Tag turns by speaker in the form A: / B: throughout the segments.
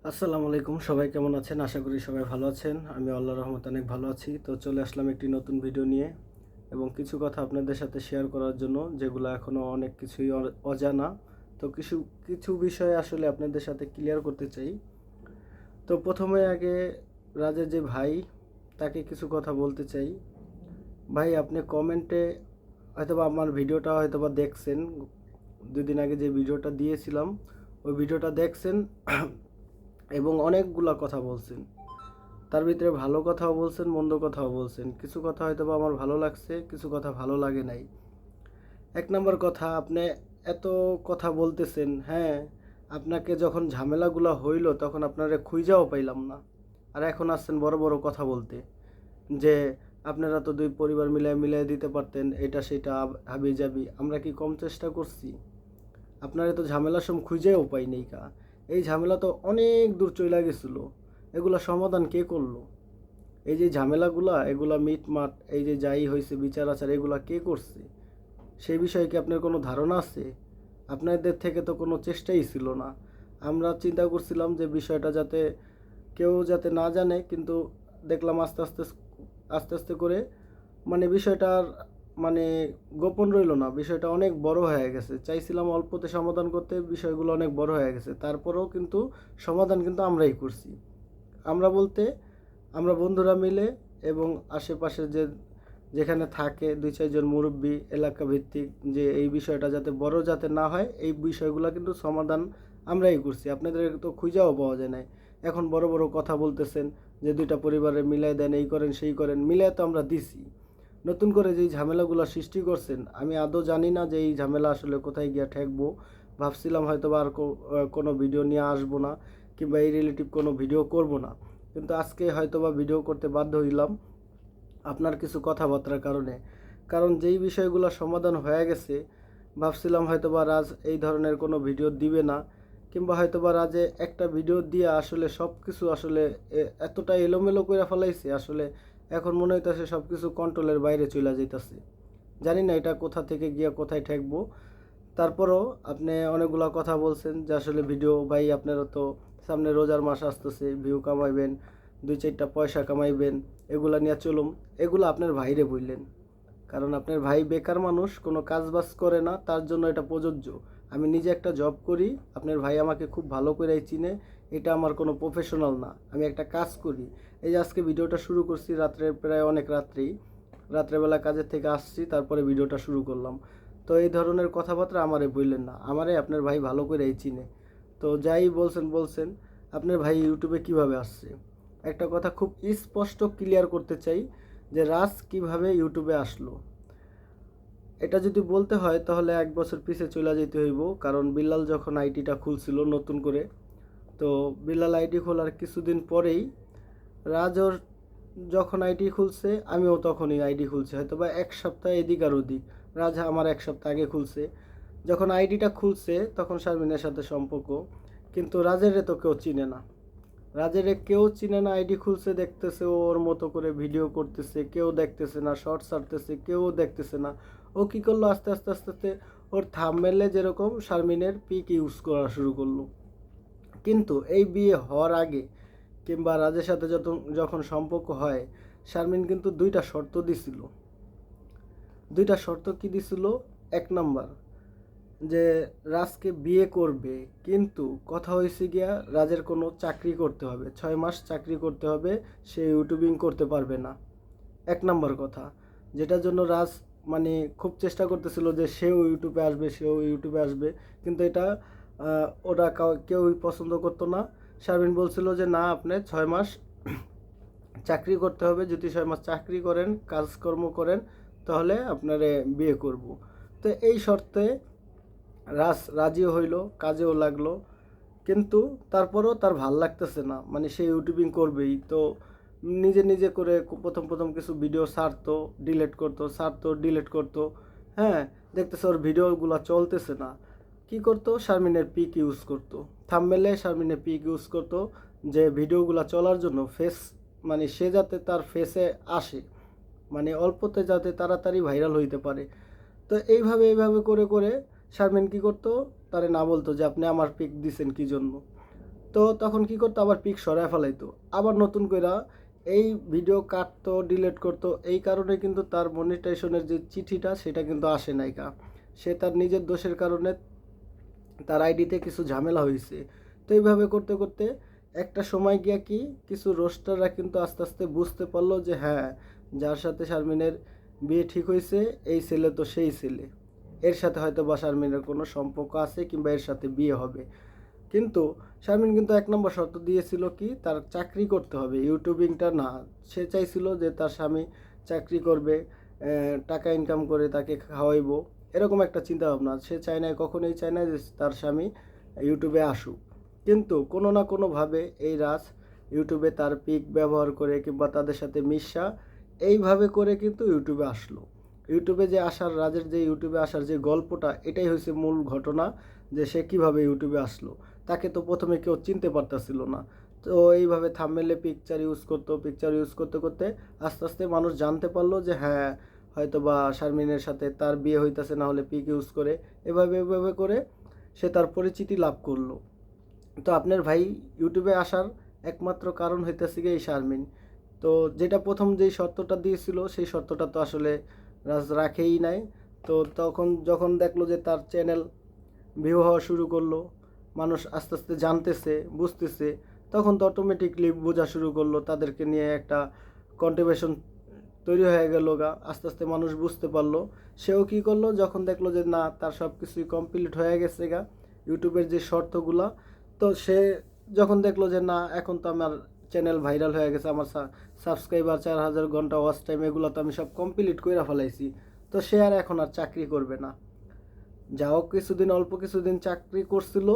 A: আসসালামু আলাইকুম, সবাই কেমন আছেন? আশা করি সবাই ভালো আছেন। আমি আল্লাহর রহমতে অনেক ভালো আছি। তো চলে আসলাম একটি নতুন ভিডিও নিয়ে এবং কিছু কথা আপনাদের সাথে শেয়ার করার জন্য, যেগুলো এখনও অনেক কিছুই অজানা। তো কিছু কিছু বিষয় আসলে আপনাদের সাথে ক্লিয়ার করতে চাই। তো প্রথমে আগে রাজের যে ভাই, তাকে কিছু কথা বলতে চাই। ভাই, আপনি কমেন্টে হয়তোবা আমার ভিডিওটা হয়তোবা দেখছেন, 2 দিন আগে যে ভিডিওটা দিয়েছিলাম ওই ভিডিওটা দেখছেন এবং অনেকগুলা কথা বলছেন। তার ভিতরে ভালো কথাও বলছেন, মন্দ কথাও বলছেন। কিছু কথা হয়তোবা আমার ভালো লাগছে, কিছু কথা ভালো লাগে নাই। 1 নম্বর কথা, আপনি এত কথা বলতেছেন, হ্যাঁ, আপনাকে যখন ঝামেলাগুলো হইল তখন আপনারে খুঁজাও পাইলাম না, আর এখন আসছেন বড় বড় কথা বলতে যে আপনারা তো 2 পরিবার মিলাই মিলাই দিতে পারতেন, এটা সেটা হাবি যাবি। আমরা কি কম চেষ্টা করছি? আপনারা তো ঝামেলার সময় খুঁজেও পাই নেই কা। এই ঝামেলা তো অনেক দূর চলে গেছিল, এগুলা সমাধান কে করলো? এই যে ঝামেলাগুলা, এগুলা মিটমাট, এই যে যাই হয়েছে বিচার আচার, এগুলা কে করছে? সেই বিষয়ে কি আপনার কোনো ধারণা আছে? আপনাদের থেকে তো কোনো চেষ্টাই ছিল না। আমরা চিন্তা করছিলাম যে বিষয়টা যাতে কেউ যাতে না জানে, কিন্তু দেখলাম আস্তে আস্তে আস্তে আস্তে করে মানে বিষয়টার মানে গোপন রইল না, বিষয়টা অনেক বড় হয়ে গেছে। চাইছিলাম অল্পতে সমাধান করতে, বিষয়গুলো অনেক বড় হয়ে গেছে। তারপরেও কিন্তু সমাধান কিন্তু আমরাই করছি। আমরা বলতে আমরা বন্ধুরা মিলে এবং আশেপাশে যেখানে থাকে 2-4 জন মুরব্বী, এলাকা ভিত্তিক, যে এই বিষয়টা যাতে বড় যাতে না হয়, এই বিষয়গুলো কিন্তু সমাধান আমরাই করছি। আপনাদের তো খুঁজাও পাওয়া যায় নাই। এখন বড় বড় কথা বলতেছেন যে 2টা পরিবারে মিলাই দেন, এই করেন সেই করেন। মিলাই তো আমরা দিছি। নতুন করে যেই ঝামেলাগুলো সৃষ্টি করছেন, আমি আদৌ জানি না যে এই ঝামেলা আসলে কোথায় গিয়ে ঠেকবো। ভাবছিলাম হয়তো বা আর কোনো ভিডিও নিয়ে আসবো না, কিংবা এই রিলেটিভ কোনো ভিডিও করব না, কিন্তু আজকে হয়তো বা ভিডিও করতে বাধ্য হইলাম আপনার কিছু কথাবার্তার কারণে। কারণ যেই বিষয়গুলো সমাধান হয়ে গেছে, ভাবছিলাম হয়তো বা রাজ এই ধরনের কোনো ভিডিও দিবে না, কিংবা হয়তো বা রাজে একটা ভিডিও দিয়ে আসলে সব কিছু আসলে এতটা এলোমেলো করে ফেলাইছে, আসলে এখন মনে হইতেছে সব কিছু কন্ট্রোলের বাইরে চলে যাইতেছে। জানি না এটা কোথা থেকে গিয়ে কোথায় ঠেকবো। তারপরও আপনি অনেকগুলা কথা বলছেন যে আসলে ভিডিও ভাই, আপনারা তো সামনে রোজার মাস আসতেছে, ভিউ কামাইবেন, 2-4টা পয়সা কামাইবেন, এগুলা নিয়ে চলুন। এগুলো আপনার ভাইরে বললেন, কারণ আপনার ভাই বেকার মানুষ, কোনো কাজ বাজ করে না, তার জন্য এটা প্রযোজ্য। আমি নিজে একটা জব করি, আপনার ভাই আমাকে খুব ভালো করেই চিনে। এটা আমার কোনো প্রফেশনাল না, আমি একটা কাজ করি। এই যে আজকে ভিডিওটা শুরু করছি রাত্রে, প্রায় অনেক রাত্রেই, রাত্রেবেলা কাজের থেকে আসছি, তারপরে ভিডিওটা শুরু করলাম। তো এই ধরনের কথাবার্তা আমারে বললেন না, আমারে আপনার ভাই ভালো করেই চিনে। তো যাই বলছেন বলছেন, আপনার ভাই ইউটিউবে কিভাবে আসছে? একটা কথা খুব স্পষ্ট ক্লিয়ার করতে চাই, যে রাজ কিভাবে ইউটিউবে আসলো। এটা যদি বলতে হয় তাহলে 1 বছর পিছে চলে যেতে হইব, কারণ বিল্লাল যখন আইডিটা খুলছিল নতুন করে, তো বিল্লাল আইডি খোলার কিছুদিন পরেই রাজর যখন আইডি খুলছে, আমিও তখনই আইডি খুলছি, হয়তো বা 1 সপ্তাহ এদিক আর ওদিক। রাজ আমার 1 সপ্তাহ আগে খুলছে। যখন আইডিটা খুলছে তখন শারমিনের সাথে সম্পর্ক, কিন্তু রাজেরে তো কেউ চিনে না। রাজেরে কেউ চিনে না, আইডি খুলছে, দেখতেছে ওর মতো করে ভিডিও করতেছে, কেউ দেখতেছে না, শর্ট ছাড়তেছে, কেউ দেখতেছে না। ও কি করলো, আস্তে আস্তে আস্তে আস্তে ওর থাম্বনেলে যেরকম শারমিনের পিক ইউজ করা শুরু করলো। কিন্তু এই বিয়ে হওয়ার আগে কিংবা রাজের সাথে যখন সম্পর্ক হয়, শারমিন কিন্তু 2টা শর্ত দিছিল। 2টা শর্ত কি দিছিল? 1 নম্বর, যে রাজকে বিয়ে করবে, কিন্তু কথা হয়েছে গিয়া রাজের কোনো চাকরি করতে হবে, 6 মাস চাকরি করতে হবে, সে ইউটিউবিং করতে পারবে না। 1 নম্বর কথা, যেটার জন্য রাজ মানে খুব চেষ্টা করতেছিল যে সেও ইউটিউবে আসবে, সেও ইউটিউবে আসবে, কিন্তু এটা ওরা কেউই পছন্দ করতো না। শারমিন বলছিল যে না, আপনি 6 মাস চাকরি করতে হবে, যদি 6 মাস চাকরি করেন, কাজকর্ম করেন, তাহলে আপনারে বিয়ে করব। তো এই শর্তে রাজিও হইল, কাজেও লাগলো। কিন্তু তারপরেও তার ভাল লাগতেছে না, মানে সে ইউটিউবিং করবেই তো। নিজে নিজে করে প্রথম প্রথম কিছু ভিডিও ছাড়তো, ডিলেট করতো, ছাড়তো, ডিলেট করতো। হ্যাঁ, দেখতেছে ওর ভিডিওগুলো চলতেছে না। কি করতো? শারমিনের পিক ইউজ করতো, থাম্বনেলে শারমিনের পিক ইউজ করতো, যে ভিডিওগুলো চলার জন্য ফেস, মানে সে যাতে তার ফেসে আসে, মানে অল্পতে যাতে তাড়াতাড়ি ভাইরাল হইতে পারে। তো এইভাবে এইভাবে করে করে শারমিন কি করতো? তারে না বলতো যে আপনি আমার পিক দিছেন কি জন্য। তো তখন কি করতো, আবার পিক সরায় ফেলাইতো, আবার নতুন কইরা এই ভিডিও কাটতো, ডিলিট করতো। এই কারণে কিন্তু তার মনিটাইজেশনের যে চিঠিটা সেটা কিন্তু আসে নাইকা। সে তার নিজের দোষের কারণে তার আইডিতে কিছু ঝামেলা হয়েছে। তো এইভাবে করতে করতে একটা সময় গিয়া কি কিছু রোস্টাররা কিন্তু আস্তে আস্তে বুঝতে পারলো যে হ্যাঁ, যার সাথে শারমিনের বিয়ে ঠিক হয়েছে এই ছেলে তো সেই ছেলে, এর সাথে হয়তো বা শারমিনের কোনো সম্পর্ক আছে কিংবা এর সাথে বিয়ে হবে। কিন্তু শারমিন কিন্তু এক নম্বর শর্ত দিয়েছিল কি, তার চাকরি করতে হবে, ইউটিউবিংটা না। সে চাইছিল যে তার স্বামী চাকরি করবে, টাকা ইনকাম করে তাকে খাওয়াইবো, এরকম একটা চিন্তা ভাবনা। সে চায় না, কখনোই চায় না যে তার স্বামী ইউটিউবে আসুক। কিন্তু কোনো না কোনোভাবে এই রাজ ইউটিউবে তার পিক ব্যবহার করে কিংবা তাদের সাথে মিশা এইভাবে করে কিন্তু ইউটিউবে আসলো। ইউটিউবে যে আসার, রাজের যে ইউটিউবে আসার যে গল্পটা, এটাই হয়েছে মূল ঘটনা, যে সে কীভাবে ইউটিউবে আসলো। তাকে তো প্রথমে কেউ চিনতে পারতেছিল না। তো এইভাবে থাম্বনেলে পিকচার ইউজ করতো, পিকচার ইউজ করতে করতে আস্তে আস্তে মানুষ জানতে পারলো যে হ্যাঁ, হয়তো বা শারমিনের সাথে তার বিয়ে হইতেছে, না হলে পিক ইউজ করে এভাবে এভাবে করে সে তার পরিচিতি লাভ করলো। তো আপনার ভাই ইউটিউবে আসার একমাত্র কারণ হইতেছে গিয়ে এই শারমিন। তো যেটা প্রথম যেই শর্তটা দিয়েছিল সেই শর্তটা তো আসলে রাজ রাখেই নাই। তো তখন যখন দেখলো যে তার চ্যানেল ভিউ হওয়া শুরু করলো, মানুষ আস্তে আস্তে জানতেছে, বুঝতেছে, তখন তো অটোমেটিকলি বোঝা শুরু করলো, তাদেরকে নিয়ে একটা কন্ট্রিবিউশন তৈরি হয়ে গেল গা। আস্তে আস্তে মানুষ বুঝতে পারলো। সেও কী করলো, যখন দেখলো যে না, তার সব কিছুই কমপ্লিট হয়ে গেছে গা ইউটিউবের যে শর্তগুলা, তো সে যখন দেখলো যে না, এখন তো আমার চ্যানেল ভাইরাল হয়ে গেছে, আমার সাবস্ক্রাইবার 4000 ঘন্টা ওয়াচ টাইম, এগুলো তো আমি সব কমপ্লিট করে ফেলাইছি, তো সে আর এখন আর চাকরি করবে না। যাও কিছুদিন, অল্প কিছুদিন চাকরি করছিল,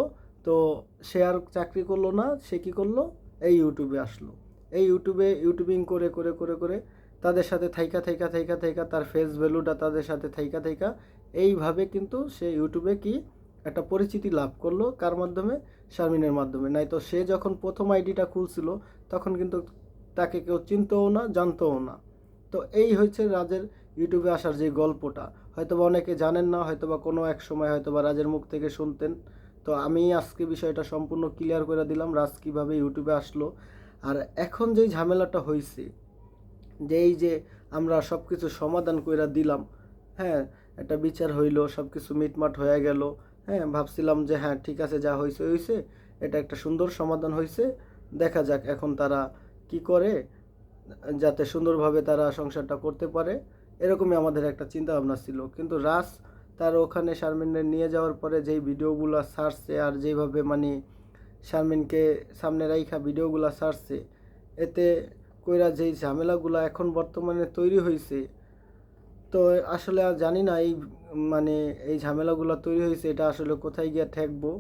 A: তো সে আর চাকরি করলো না। সে কি করলো, এই ইউটিউবে আসলো। এই ইউটিউবে ইউটিউবিং করে করে করে করে তাদের সাথে থাইকা থাইকা থাইকা থাইকা তার ফেস ভ্যালুটা তাদের সাথে থাইকা থাইকা এইভাবে কিন্তু সে ইউটিউবে কি একটা পরিচিতি লাভ করলো। কার মাধ্যমে? শারমিনের মাধ্যমে। নাই তো সে যখন প্রথম আইডিটা খুলছিল তখন কিন্তু তাকে কেউ চিনতও না, জানতও না। তো এই হচ্ছে রাজের ইউটিউবে আসার যে গল্পটা। হয়তোবা অনেকে জানেন না, হয়তোবা কোনো এক সময় হয়তোবা রাজের মুখ থেকে শুনতেন। তো আমি আজকে বিষয়টা সম্পূর্ণ ক্লিয়ার করে দিলাম, রাজ কীভাবে ইউটিউবে আসলো। আর এখন যেই ঝামেলাটা হয়েছে, যে এই যে আমরা সব কিছু সমাধান কইরা দিলাম, হ্যাঁ, একটা বিচার হইলো, সব কিছু মিটমাট হয়ে গেল, হ্যাঁ, ভাবছিলাম যে হ্যাঁ ঠিক আছে, যা হয়েছে হয়েছে, এটা একটা সুন্দর সমাধান হয়েছে, দেখা যাক এখন তারা কি করে, যাতে সুন্দরভাবে তারা সংসারটা করতে পারে, এরকমই আমাদের একটা চিন্তা ভাবনা ছিল। কিন্তু রাজ তার ওখানে শারমিনের নিয়ে যাওয়ার পরে যেই ভিডিওগুলো ছাড়ছে, আর যেইভাবে মানে শারমিনকে সামনে রাইখা ভিডিওগুলো ছাড়ছে, এতে কইরা যেই ঝামেলাগুলো এখন বর্তমানে তৈরি হয়েছে, তো আসলে আর জানি না এই মানে এই ঝামেলাগুলো তৈরি হয়েছে এটা আসলে কোথায় গিয়ে ঠেকবো।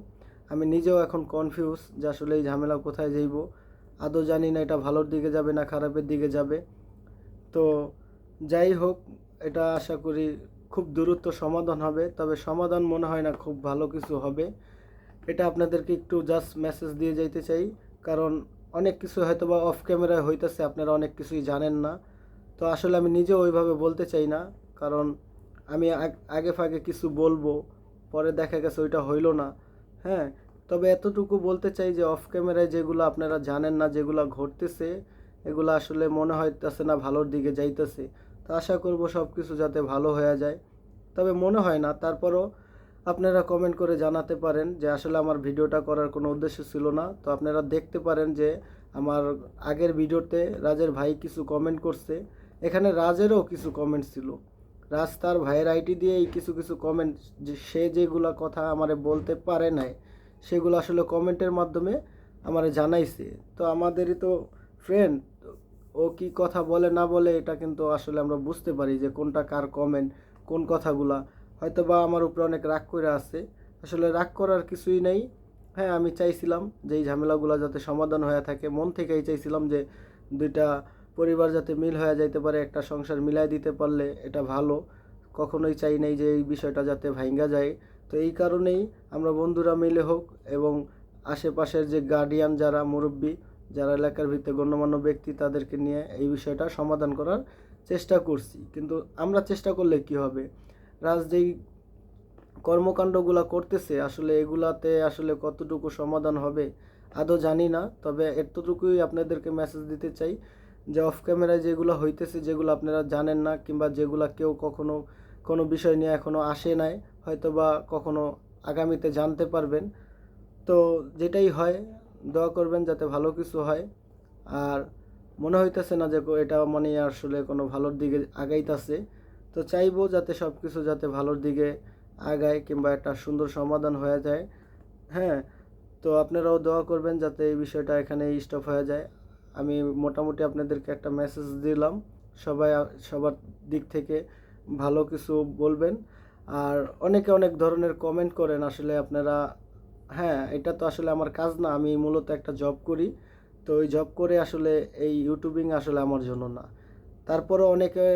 A: আমি নিজেও এখন কনফিউজ যে আসলে এই ঝামেলা কোথায় যাইব। আদৌ জানি না এটা ভালোর দিকে যাবে না খারাপের দিকে যাবে। তো যাই হোক, এটা আশা করি খুব দ্রুত সমাধান হবে। তবে সমাধান মনে হয় না খুব ভালো কিছু হবে। এটা আপনাদেরকে একটু জাস্ট মেসেজ দিয়ে যাইতে চাই, কারণ অনেক কিছু হয়তো বা অফ ক্যামেরায় হইতেছে, আপনারা অনেক কিছুই জানেন না। তো আসলে আমি নিজেও ওইভাবে বলতে চাই না, কারণ আমি আগে ফাগে কিছু বলবো, পরে দেখা গেছে ওইটা হইলো না। হ্যাঁ, তবে এতটুকু বলতে চাই যে অফ ক্যামেরায় যেগুলো আপনারা জানেন না, যেগুলো ঘটতেছে, এগুলো আসলে মনে হইতেছে না ভালোর দিকে যাইতেছে। তো আশা করব সব কিছু যাতে ভালো হয়ে যায়। তবে মনে হয় না, তারপরও আপনারা কমেন্ট করে জানাতে পারেন যে আসলে আমার ভিডিওটা করার কোনো উদ্দেশ্য ছিল না। তো আপনারা দেখতে পারেন যে আমার আগের ভিডিওতে রাজের ভাই কিছু কমেন্ট করছে, এখানে রাজেরও কিছু কমেন্ট ছিল। রাজ তার ভাইয়ের আইডি দিয়ে এই কিছু কিছু কমেন্ট, যে সে যেগুলা কথা আমারে বলতে পারে নাই, সেগুলো আসলে কমেন্টের মাধ্যমে আমারে জানাইছে। তো আমাদেরই তো ফ্রেন্ড, ও কি কথা বলে না বলে এটা কিন্তু আসলে আমরা বুঝতে পারি যে কোনটা কার কমেন্ট, কোন কথাগুলা। হয়তো বা আমার উপরে অনেক রাগ করে আছে, আসলে রাগ করার কিছুই নেই। হ্যাঁ, আমি চাইছিলাম যে এই ঝামেলাগুলো যাতে সমাধান হয়ে থাকে, মন থেকেই চাইছিলাম যে দুইটা পরিবার যাতে মিল হয়ে যাইতে পারে, একটা সংসার মিলাই দিতে পারলে এটা ভালো। কখনোই চাই নাই যে এই বিষয়টা যাতে ভাঙ্গা যায়। তো এই কারণেই আমরা বন্ধুরা মিলে হোক এবং আশেপাশের যে গার্ডিয়ান যারা মুরব্বী, যারা এলাকার ভিতরে গণ্যমান্য ব্যক্তি, তাদেরকে নিয়ে এই বিষয়টা সমাধান করার চেষ্টা করছি। কিন্তু আমরা চেষ্টা করলে কি হবে, রাজ যেই কর্মকাণ্ডগুলো করতেছে আসলে এগুলাতে আসলে কতটুকু সমাধান হবে আদৌ জানি না, তবে এতটুকুই আপনাদেরকে মেসেজ দিতে চাই যে অফ ক্যামেরায় যেগুলো হইতেছে, যেগুলো আপনারা জানেন না কিংবা যেগুলো কেউ কখনো কোনো বিষয় নিয়ে এখনও আসে নাই, হয়তো বা কখনো আগামীতে জানতে পারবেন। তো যেটাই হয় দোয়া করবেন যাতে ভালো কিছু হয়। আর মনে হইতেছে না যে এটা মানে আসলে কোনো ভালোর দিকে আগাইতেছে। তো চাইবো যাতে সব কিছু যাতে ভালোর দিকে আগায় কিংবা একটা সুন্দর সমাধান হয়ে যায়। হ্যাঁ, তো আপনারাও দোয়া করবেন যাতে এই বিষয়টা এখানেই স্টপ হয়ে যায়। আমি মোটামুটি আপনাদেরকে একটা মেসেজ দিলাম, সবাই সবার দিক থেকে ভালো কিছু বলবেন। আর অনেকে অনেক ধরনের কমেন্ট করেন, আসলে আপনারা, হ্যাঁ এটা তো আসলে আমার কাজ না, আমি মূলত একটা জব করি। তো ওই জব করে আসলে এই ইউটিউবিং আসলে আমার জন্য না। তারপরে অনেকে,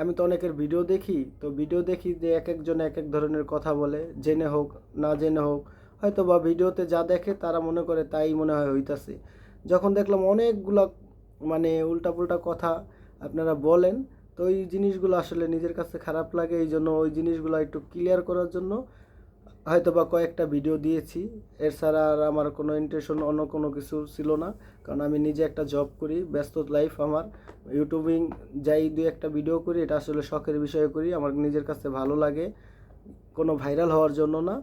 A: আমি তো অনেকের ভিডিও দেখি, তো ভিডিও দেখি যে এক একজন এক এক ধরনের কথা বলে, জেনে হোক না জেনে হোক, হয়তো বা ভিডিওতে যা দেখে তারা মনে করে তাই মনে হয় হইতাছে। যখন দেখলাম অনেকগুলা মানে উল্টাপুল্টা কথা আপনারা বলেন, তো ওই জিনিসগুলো আসলে নিজের কাছে খারাপ লাগে। এই জন্য ওই জিনিসগুলো একটু ক্লিয়ার করার জন্য হয়তো বা কয়েকটা ভিডিও দিয়েছি। এর ছাড়া আর আমার কোনো ইন্টেনশন অন্য কোনো কিছু ছিল না, কারণ আমি নিজে একটা জব করি, ব্যস্ত লাইফ আমার। ইউটিউবিং যাই দুই একটা ভিডিও করি, এটা আসলে শখের বিষয়ে করি, আমার নিজের কাছে ভালো লাগে, কোনো ভাইরাল হওয়ার জন্য না।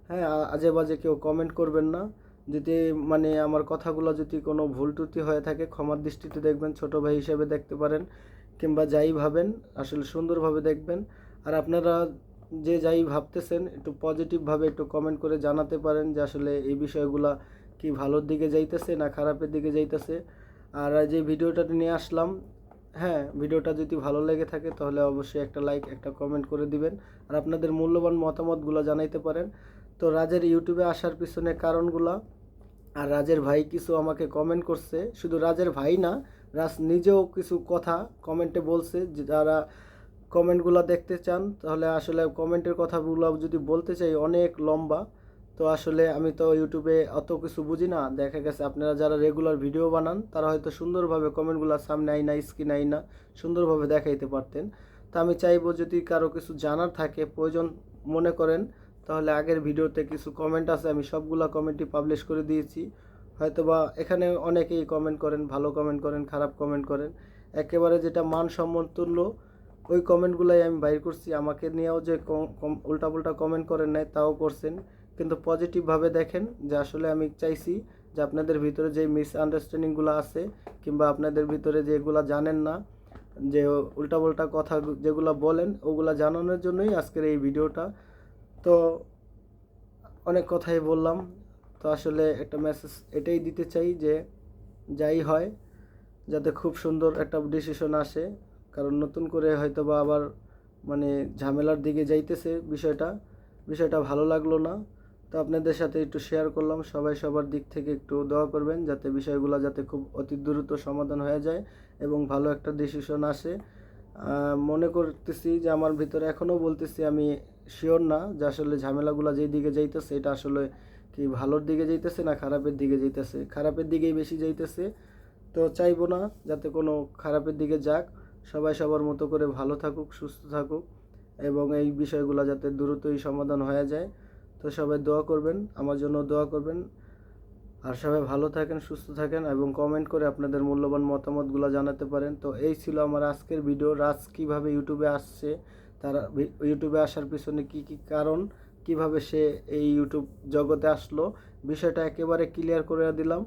A: হ্যাঁ, আজে বাজে কেউ কমেন্ট করবেন না। যদি মানে আমার কথাগুলো যদি কোনো ভুল ত্রুটি হয়ে থাকে ক্ষমার দৃষ্টিতে দেখবেন, ছোট ভাই হিসেবে দেখতে পারেন কিংবা যাই ভাবেন আসলে সুন্দরভাবে দেখবেন। আর আপনারা যে যাই ভাবতেছেন একটু পজিটিভভাবে একটু কমেন্ট করে জানাতে পারেন যে আসলে এই বিষয়গুলা কি ভালোর দিকে যাইতেছে না খারাপের দিকে যাইতেছে। আর যে ভিডিওটা নিয়ে আসলাম, হ্যাঁ ভিডিওটা যদি ভালো লেগে থাকে তাহলে অবশ্যই একটা লাইক একটা কমেন্ট করে দিবেন। আর আপনাদের মূল্যবান মতামতগুলো জানাইতে পারেন। তো রাজের ইউটিউবে আসার পিছনে কারণগুলো, আর রাজের ভাই কিছু আমাকে কমেন্ট করছে, শুধু রাজের ভাই না, রাজ নিজেও কিছু কথা কমেন্টে বলছে। যারা কমেন্টগুলো দেখতে চান তাহলে আসলে কমেন্টের কথাগুলো যদি বলতে চাই অনেক লম্বা। তো আসলে আমি তো ইউটিউবে অত কিছু বুঝি না, দেখা গেছে আপনারা যারা রেগুলার ভিডিও বানান তারা হয়তো সুন্দরভাবে কমেন্টগুলো সামনে আইনা স্ক্রিন আইনা সুন্দরভাবে দেখাইতে পারতেন। তা আমি চাইবো যদি কারো কিছু জানার থাকে প্রয়োজন মনে করেন, তাহলে আগের ভিডিওতে কিছু কমেন্ট আছে, আমি সবগুলা কমেন্টই পাবলিশ করে দিয়েছি। হয়তোবা এখানে অনেকেই কমেন্ট করেন, ভালো কমেন্ট করেন, খারাপ কমেন্ট করেন, একেবারে যেটা মানসম্মতুল্য ওই কমেন্টগুলাই আমি বাইর করছি। আমাকে নিয়েও যে উল্টাপুল্টা কমেন্ট করেন নাই তাও করছেন, কিন্তু পজিটিভভাবে দেখেন যে আসলে আমি চাইছি যে আপনাদের ভিতরে যে মিসআন্ডারস্ট্যান্ডিংগুলো আছে কিংবা আপনাদের ভিতরে যেগুলো জানেন না, যে উল্টাপাল্টা কথা যেগুলো বলেন ওগুলা জানানোর জন্যই আজকের এই ভিডিওটা। তো অনেক কথাই বললাম, তো আসলে একটা মেসেজ এটাই দিতে চাই যে যাই হয় যাতে খুব সুন্দর একটা ডিসিশন আসে, কারণ নতুন করে হয়তো বা আবার মানে ঝামেলার দিকে যাইতেছে বিষয়টা ভালো লাগলো না। তো আপনাদের সাথে একটু শেয়ার করলাম, সবাই সবার দিক থেকে একটু দোয়া করবেন যাতে বিষয়গুলো যাতে খুব অতি দ্রুত সমাধান হয়ে যায় এবং ভালো একটা ডিসিশন আসে। মনে করতেছি যে আমার ভিতরে এখনও বলতেছি আমি শিওর না যে আসলে ঝামেলাগুলো যেই দিকে যাইতেছে এটা আসলে কি ভালোর দিকে যাইতেছে না খারাপের দিকে যাইতেছে, খারাপের দিকেই বেশি যাইতেছে। তো চাইবো না যাতে কোনো খারাপের দিকে যাক, সবাই সবার মতো করে ভালো থাকুক, সুস্থ থাকুক এবং এই বিষয়গুলো যাতে দ্রুতই সমাধান হয়ে যায়। তো সবাই দোয়া করবেন, আমার জন্য দোয়া করবেন। আর সবাই ভালো থাকেন, সুস্থ থাকেন এবং কমেন্ট করে আপনাদের মূল্যবান মতামতগুলো জানাতে পারেন। তো এই ছিল আমার আজকের ভিডিও। রাজ কীভাবে ইউটিউবে আসছে, তারা ইউটিউবে আসার পিছনে কি কি কারণ, কিভাবে সে এই ইউটিউব জগতে আসলো, বিষয়টা একেবারে ক্লিয়ার করে দিলাম।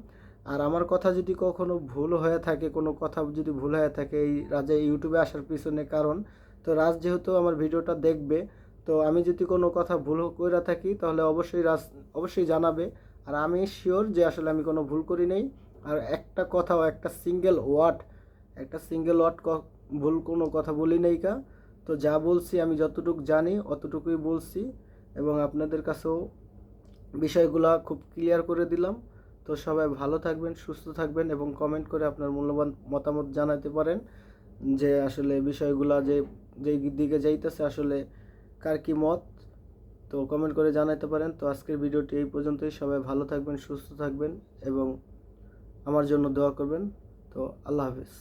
A: আর আমার কথা যদি কখনো ভুল হয়ে থাকে, কোনো কথা যদি ভুল হয়ে থাকে এই রাজা ইউটিউবে আসার পিছনে কারণ, তো রাজ যেহেতু আমার ভিডিওটা দেখবে, তো আমি যদি কোনো কথা ভুল করে থাকি তাহলে অবশ্যই রাজ অবশ্যই জানাবে। আর আমি শিওর যে আসলে আমি কোনো ভুল করি নাই। আর একটা কথাও একটা সিঙ্গেল ওয়ার্ড ভুল কোনো কথা বলি নাই কা। তো যা বলছি আমি যতটুকু জানি অতটুকুই বলছি এবং আপনাদের কাছেও বিষয়গুলো খুব ক্লিয়ার করে দিলাম। তো সবাই ভালো থাকবেন, সুস্থ থাকবেন এবং কমেন্ট করে আপনার মূল্যবান মতামত জানাতে পারেন যে আসলে বিষয়গুলো যেই দিকে যাইতেছে আসলে কার কী মত, তো কমেন্ট করে জানাতে পারেন। তো আজকের ভিডিওটি এই পর্যন্তই, সবাই ভালো থাকবেন, সুস্থ থাকবেন এবং আমার জন্য দোয়া করবেন। তো আল্লাহ হাফেজ।